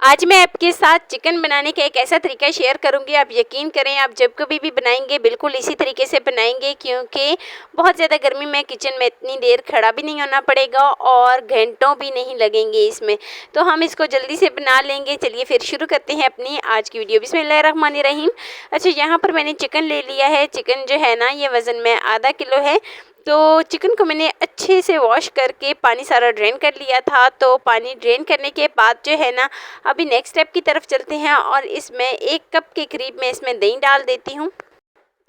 आज मैं आपके साथ चिकन बनाने का एक ऐसा तरीका शेयर करूंगी। आप यकीन करें, आप जब कभी भी बनाएंगे बिल्कुल इसी तरीके से बनाएंगे, क्योंकि बहुत ज़्यादा गर्मी में किचन में इतनी देर खड़ा भी नहीं होना पड़ेगा और घंटों भी नहीं लगेंगे इसमें। तो हम इसको जल्दी से बना लेंगे। चलिए फिर शुरू करते हैं अपनी आज की वीडियो। बिस्मिल्लाहिर्रहमानिर्रहीम। अच्छा, यहाँ पर मैंने चिकन ले लिया है। चिकन जो है ना, ये वज़न में आधा किलो है। तो चिकन को मैंने अच्छे से वॉश करके पानी सारा ड्रेन कर लिया था। तो पानी ड्रेन करने के बाद जो है ना, अभी नेक्स्ट स्टेप की तरफ चलते हैं और इसमें 1 कप के करीब मैं इसमें दही डाल देती हूँ।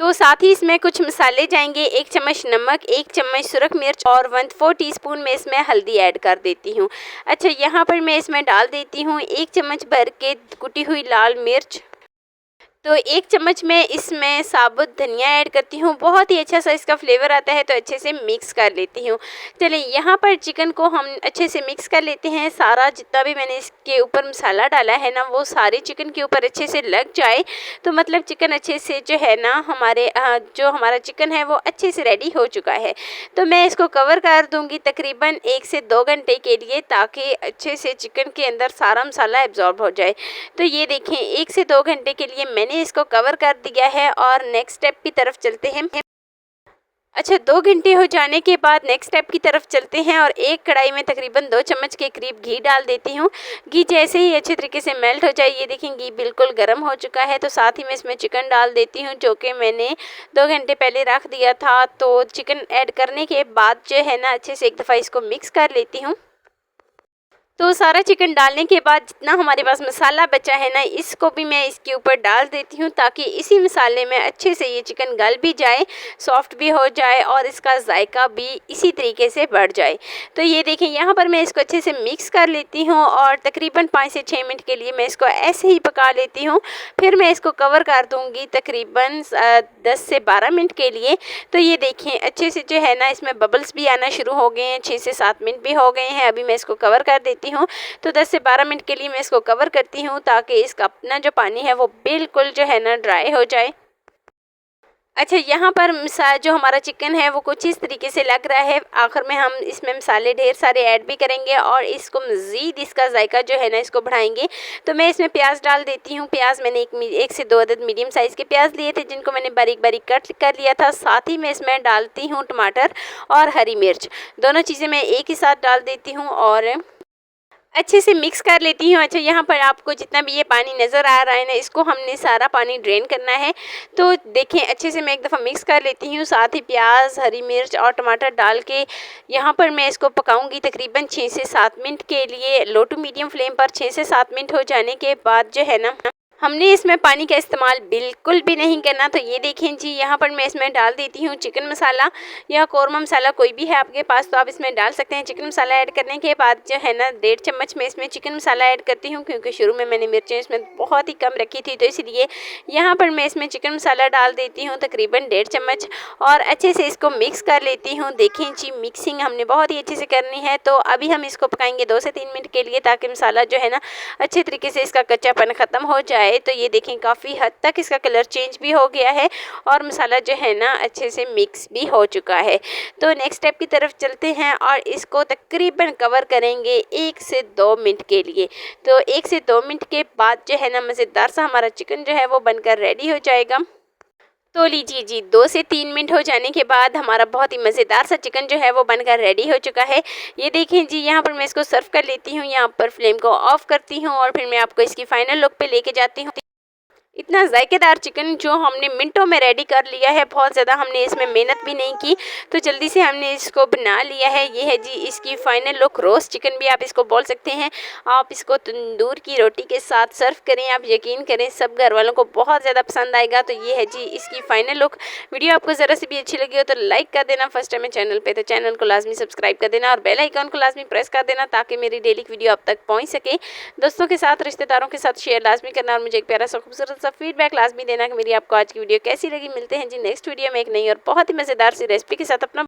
तो साथ ही इसमें कुछ मसाले जाएंगे। 1 चम्मच नमक, 1 चम्मच सुरख मिर्च और 1/4 टीस्पून में इसमें हल्दी ऐड कर देती हूँ। अच्छा, यहाँ पर मैं इसमें डाल देती हूँ 1 चम्मच भर के कुटी हुई लाल मिर्च। तो 1 चम्मच में इसमें साबुत धनिया ऐड करती हूँ। बहुत ही अच्छा सा इसका फ्लेवर आता है, तो अच्छे से मिक्स कर लेती हूँ। चलिए, यहाँ पर चिकन को हम अच्छे से मिक्स कर लेते हैं। सारा जितना भी मैंने इसके ऊपर मसाला डाला है ना, वो सारे चिकन के ऊपर अच्छे से लग जाए। तो मतलब चिकन अच्छे से जो है ना, जो हमारा चिकन है वो अच्छे से रेडी हो चुका है। तो मैं इसको कवर कर दूँगी तकरीबन 1 से 2 घंटे के लिए, ताकि अच्छे से चिकन के अंदर सारा मसाला एब्जॉर्ब हो जाए। तो ये देखें, 1 से 2 घंटे के लिए मैंने इसको कवर कर दिया है और नेक्स्ट स्टेप की तरफ चलते हैं। अच्छा, 2 घंटे हो जाने के बाद नेक्स्ट स्टेप की तरफ चलते हैं और एक कढ़ाई में तकरीबन 2 चम्मच के करीब घी डाल देती हूँ। घी जैसे ही अच्छे तरीके से मेल्ट हो जाए, ये देखें घी बिल्कुल गर्म हो चुका है। तो साथ ही मैं इसमें चिकन डाल देती हूँ, जो कि मैंने 2 घंटे पहले रख दिया था। तो चिकन ऐड करने के बाद जो है ना, अच्छे से एक दफ़ा इसको मिक्स कर लेती हूँ। तो सारा चिकन डालने के बाद जितना हमारे पास मसाला बचा है ना, इसको भी मैं इसके ऊपर डाल देती हूँ, ताकि इसी मसाले में अच्छे से ये चिकन गल भी जाए, सॉफ्ट भी हो जाए और इसका जायका भी इसी तरीके से बढ़ जाए। तो ये देखें, यहाँ पर मैं इसको अच्छे से मिक्स कर लेती हूँ और तकरीबन 5 से 6 मिनट के लिए मैं इसको ऐसे ही पका लेती हूँ। फिर मैं इसको कवर कर दूँगी तकरीबन 10 से 12 मिनट के लिए। तो ये देखें, अच्छे से जो है ना, इसमें बबल्स भी आना शुरू हो गए हैं। 6 से 7 मिनट भी हो गए हैं। अभी मैं इसको कवर कर देती हूँ। तो 10 से 12 मिनट के लिए मैं इसको कवर करती हूँ, ताकि इसका अपना जो पानी है वो बिल्कुल जो है ना ड्राई हो जाए। अच्छा, यहाँ पर जो हमारा चिकन है वो कुछ इस तरीके से लग रहा है। आखिर में हम इसमें मसाले ढेर सारे ऐड भी करेंगे और इसको मज़ीद इसका जायका जो है ना, इसको बढ़ाएंगे। तो मैं इसमें प्याज डाल देती हूँ। प्याज मैंने 1 से 2 अदद मीडियम साइज़ के प्याज लिए थे, जिनको मैंने बारीक बारीक कट कर लिया था। साथ ही मैं इसमें डालती हूँ टमाटर और हरी मिर्च। दोनों चीज़ें मैं एक ही साथ डाल देती हूँ और अच्छे से मिक्स कर लेती हूँ। अच्छा, यहाँ पर आपको जितना भी ये पानी नज़र आ रहा है ना, इसको हमने सारा पानी ड्रेन करना है। तो देखें, अच्छे से मैं एक दफ़ा मिक्स कर लेती हूँ। साथ ही प्याज, हरी मिर्च और टमाटर डाल के यहाँ पर मैं इसको पकाऊंगी तकरीबन 6 से 7 मिनट के लिए, लो टू मीडियम फ्लेम पर। 6 से 7 मिनट हो जाने के बाद जो है ना, हमने इसमें पानी का इस्तेमाल बिल्कुल भी नहीं करना। तो ये देखें जी, यहाँ पर मैं इसमें डाल देती हूँ चिकन मसाला या कौरमा मसाला, कोई भी है आपके पास तो आप इसमें डाल सकते हैं। चिकन मसाला ऐड करने के बाद जो है ना, 1.5 चम्मच में इसमें चिकन मसाला ऐड करती हूँ, क्योंकि शुरू में मैंने मिर्चें इसमें बहुत ही कम रखी थी, तो इसलिए यहाँ पर मैं इसमें चिकन मसाला डाल देती हूँ तकरीबन 1.5 चम्मच और अच्छे से इसको मिक्स कर लेती हूँ। देखें जी, मिक्सिंग हमने बहुत ही अच्छे से करनी है। तो अभी हम इसको पकाएंगे 2 से 3 मिनट के लिए, ताकि मसाला जो है ना अच्छे तरीके से इसका कच्चापन ख़त्म हो जाए। तो ये देखें, काफ़ी हद तक इसका कलर चेंज भी हो गया है और मसाला जो है ना अच्छे से मिक्स भी हो चुका है। तो नेक्स्ट स्टेप की तरफ चलते हैं और इसको तकरीबन कवर करेंगे 1 से 2 मिनट के लिए। तो 1 से 2 मिनट के बाद जो है ना, मज़ेदार सा हमारा चिकन जो है वो बनकर रेडी हो जाएगा। तो लीजिए जी, 2 से 3 मिनट हो जाने के बाद हमारा बहुत ही मज़ेदार सा चिकन जो है वो बनकर रेडी हो चुका है। ये देखें जी, यहाँ पर मैं इसको सर्व कर लेती हूँ। यहाँ पर फ्लेम को ऑफ करती हूँ और फिर मैं आपको इसकी फाइनल लुक पे लेके जाती हूँ। इतना जायकेदार चिकन जो हमने मिनटों में रेडी कर लिया है, बहुत ज़्यादा हमने इसमें मेहनत भी नहीं की, तो जल्दी से हमने इसको बना लिया है। ये है जी इसकी फ़ाइनल लुक। रोस्ट चिकन भी आप इसको बोल सकते हैं। आप इसको तंदूर की रोटी के साथ सर्व करें, आप यकीन करें सब घर वालों को बहुत ज़्यादा पसंद आएगा। तो ये है जी इसकी फ़ाइनल लुक। वीडियो आपको ज़रा सी भी अच्छी लगी हो तो लाइक कर देना। फर्स्ट टाइम है चैनल पर तो चैनल को लाजमी सब्सक्राइब कर देना और बेल आइकन को लाजमी प्रेस कर देना, ताकि मेरी डेली वीडियो आप तक पहुँच सके। दोस्तों के साथ, रिश्तेदारों के साथ शेयर लाजमी करना और मुझे एक प्यारा सा खूबसूरत सा फीडबैक लाजमी देना कि मेरी आपको आज की वीडियो कैसी लगी। मिलते हैं जी नेक्स्ट वीडियो में एक नई और बहुत ही मज़ेदार सी रेसिपी के साथ। अपना